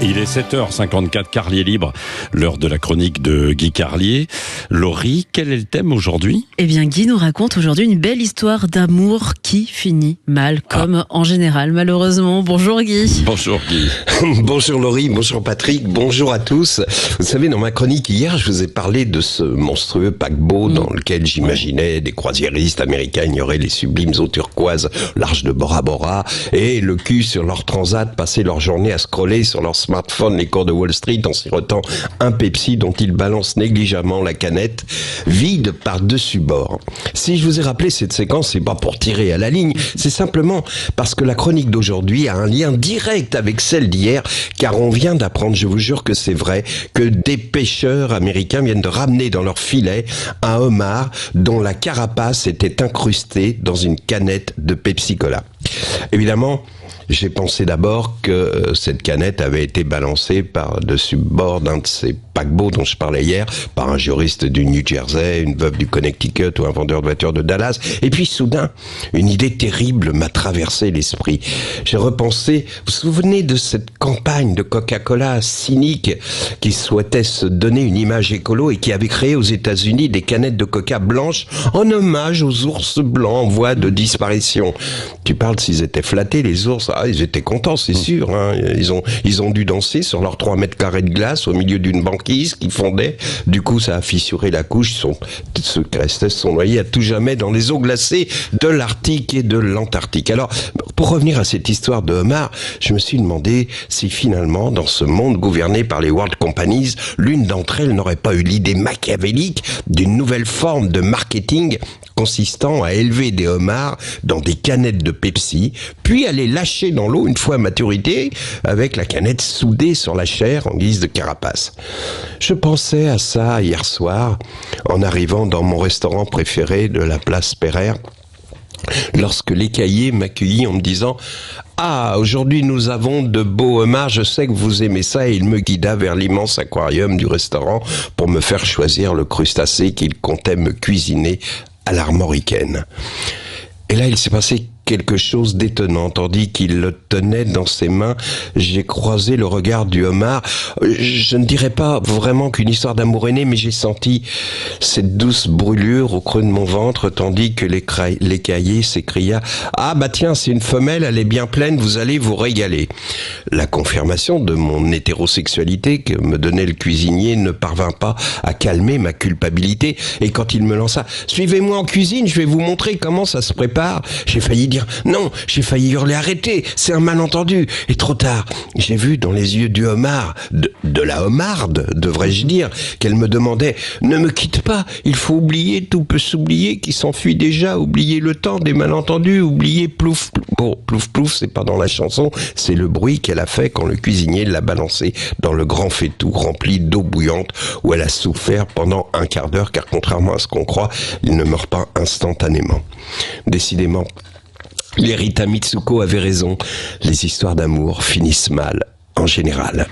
Il est 7h54, Carlier libre, l'heure de la chronique de Guy Carlier. Laurie, quel est le thème aujourd'hui ? Eh bien, Guy nous raconte aujourd'hui une belle histoire d'amour qui finit mal, comme en général, malheureusement. Bonjour Guy. Bonjour Guy. Bonjour Laurie, bonjour Patrick, bonjour à tous. Vous savez, dans ma chronique hier, je vous ai parlé de ce monstrueux paquebot dans lequel j'imaginais des croisiéristes américains ignorer les sublimes eaux turquoises, large de Bora Bora, et le cul sur leur transat, passer leur journée à scroller sur leur smartphone les cours de Wall Street en sirotant un Pepsi dont ils balancent négligemment la canette vide par-dessus bord. Si je vous ai rappelé cette séquence, c'est pas pour tirer à la ligne, c'est simplement parce que la chronique d'aujourd'hui a un lien direct avec celle d'hier, car on vient d'apprendre, je vous jure que c'est vrai, que des pêcheurs américains viennent de ramener dans leur filet un homard dont la carapace était incrustée dans une canette de Pepsi Cola. Évidemment, j'ai pensé d'abord que cette canette avait été balancée par-dessus bord d'un de ces paquebots dont je parlais hier, par un juriste du New Jersey, une veuve du Connecticut ou un vendeur de voitures de Dallas. Et puis soudain, une idée terrible m'a traversé l'esprit. J'ai repensé, vous vous souvenez de cette campagne de Coca-Cola cynique qui souhaitait se donner une image écolo et qui avait créé aux États-Unis des canettes de Coca blanches en hommage aux ours blancs en voie de disparition. Tu parles s'ils étaient flattés, les ours. Ah, ils étaient contents, c'est sûr. Hein. Ils ont dû danser sur leurs 3 mètres carrés de glace au milieu d'une banquise qui fondait. Du coup, ça a fissuré la couche. Ceux qui restaient se sont noyés à tout jamais dans les eaux glacées de l'Arctique et de l'Antarctique. Alors, pour revenir à cette histoire de homard, je me suis demandé si finalement, dans ce monde gouverné par les World Companies, l'une d'entre elles n'aurait pas eu l'idée machiavélique d'une nouvelle forme de marketing consistant à élever des homards dans des canettes de Pepsi, puis à les lâcher dans l'eau une fois à maturité, avec la canette soudée sur la chair en guise de carapace. Je pensais à ça hier soir, en arrivant dans mon restaurant préféré de la place Pereire, lorsque l'écaillé m'accueillit en me disant « Ah, aujourd'hui nous avons de beaux homards, je sais que vous aimez ça » et il me guida vers l'immense aquarium du restaurant pour me faire choisir le crustacé qu'il comptait me cuisiner à l'armoricaine. Et là, il s'est passé quelque chose d'étonnant. Tandis qu'il le tenait dans ses mains, j'ai croisé le regard du homard. Je ne dirais pas vraiment qu'une histoire d'amour est née, mais j'ai senti cette douce brûlure au creux de mon ventre, tandis que l'écaillé s'écria « Ah bah tiens, c'est une femelle, elle est bien pleine, vous allez vous régaler ». La confirmation de mon hétérosexualité que me donnait le cuisinier ne parvint pas à calmer ma culpabilité, et quand il me lança « Suivez-moi en cuisine, je vais vous montrer comment ça se prépare », j'ai failli dire non, j'ai failli hurler arrêtez, c'est un malentendu. Et trop tard, j'ai vu dans les yeux du homard, de la homarde, devrais-je dire, qu'elle me demandait ne me quitte pas, il faut oublier, tout peut s'oublier, qui s'enfuit déjà, oublier le temps des malentendus, oublier plouf plouf. Bon, plouf plouf, c'est pas dans la chanson, c'est le bruit qu'elle a fait quand le cuisinier l'a balancé dans le grand faitout rempli d'eau bouillante où elle a souffert pendant un quart d'heure, car contrairement à ce qu'on croit, il ne meurt pas instantanément. Décidément, les Rita Mitsuko avait raison, les histoires d'amour finissent mal en général.